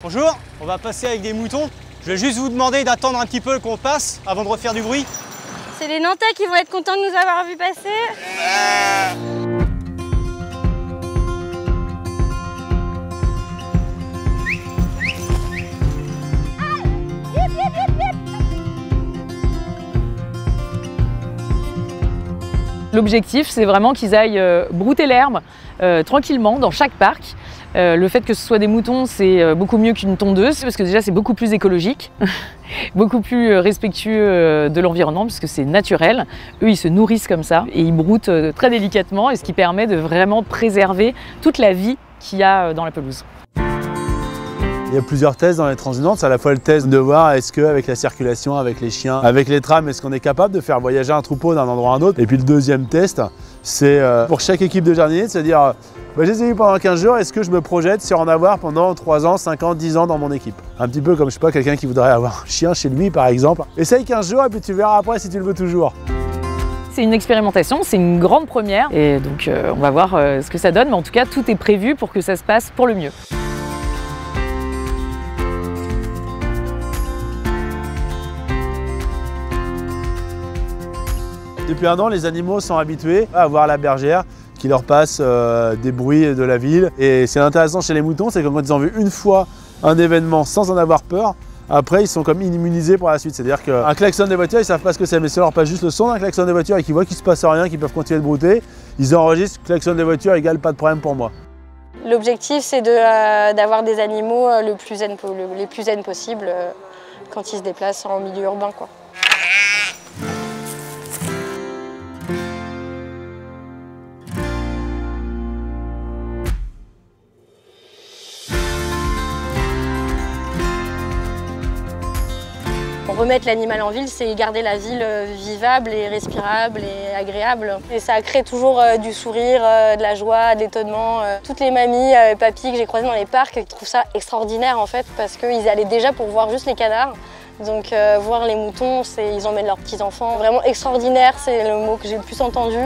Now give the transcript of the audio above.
Bonjour, on va passer avec des moutons. Je vais juste vous demander d'attendre un petit peu qu'on passe avant de refaire du bruit. C'est les Nantais qui vont être contents de nous avoir vus passer. L'objectif, c'est vraiment qu'ils aillent brouter l'herbe tranquillement dans chaque parc. Le fait que ce soit des moutons, c'est beaucoup mieux qu'une tondeuse, parce que déjà c'est beaucoup plus écologique, beaucoup plus respectueux de l'environnement, puisque c'est naturel. Eux, ils se nourrissent comme ça, et ils broutent très délicatement, et ce qui permet de vraiment préserver toute la vie qu'il y a dans la pelouse. Il y a plusieurs tests dans les transhumants. C'est à la fois le test de voir est-ce qu'avec la circulation, avec les chiens, avec les trams, est-ce qu'on est capable de faire voyager un troupeau d'un endroit à un autre. Et puis le deuxième test, c'est pour chaque équipe de jardiniers de se dire je les ai vus pendant 15 jours, est-ce que je me projette sur en avoir pendant 3 ans, 5 ans, 10 ans dans mon équipe. Un petit peu comme, je sais pas, quelqu'un qui voudrait avoir un chien chez lui par exemple. Essaye 15 jours et puis tu verras après si tu le veux toujours. C'est une expérimentation, c'est une grande première, et donc on va voir ce que ça donne, mais en tout cas tout est prévu pour que ça se passe pour le mieux. Depuis 1 an, les animaux sont habitués à voir la bergère qui leur passe des bruits de la ville. Et c'est intéressant chez les moutons, c'est que quand ils ont vu une fois un événement sans en avoir peur, après ils sont comme immunisés pour la suite. C'est-à-dire qu'un klaxon des voitures, ils ne savent pas ce que c'est, mais si on leur passe juste le son d'un klaxon des voitures et qu'ils voient qu'il ne se passe rien, qu'ils peuvent continuer de brouter, ils enregistrent klaxon des voitures égale pas de problème pour moi. L'objectif, c'est d'avoir des animaux les plus zen possibles quand ils se déplacent en milieu urbain, quoi. Remettre l'animal en ville, c'est garder la ville vivable et respirable et agréable. Et ça crée toujours du sourire, de la joie, de l'étonnement. Toutes les mamies, papis que j'ai croisés dans les parcs trouvent ça extraordinaire en fait, parce qu'ils y allaient déjà pour voir juste les canards. Donc voir les moutons, ils emmènent leurs petits-enfants. Vraiment extraordinaire, c'est le mot que j'ai le plus entendu.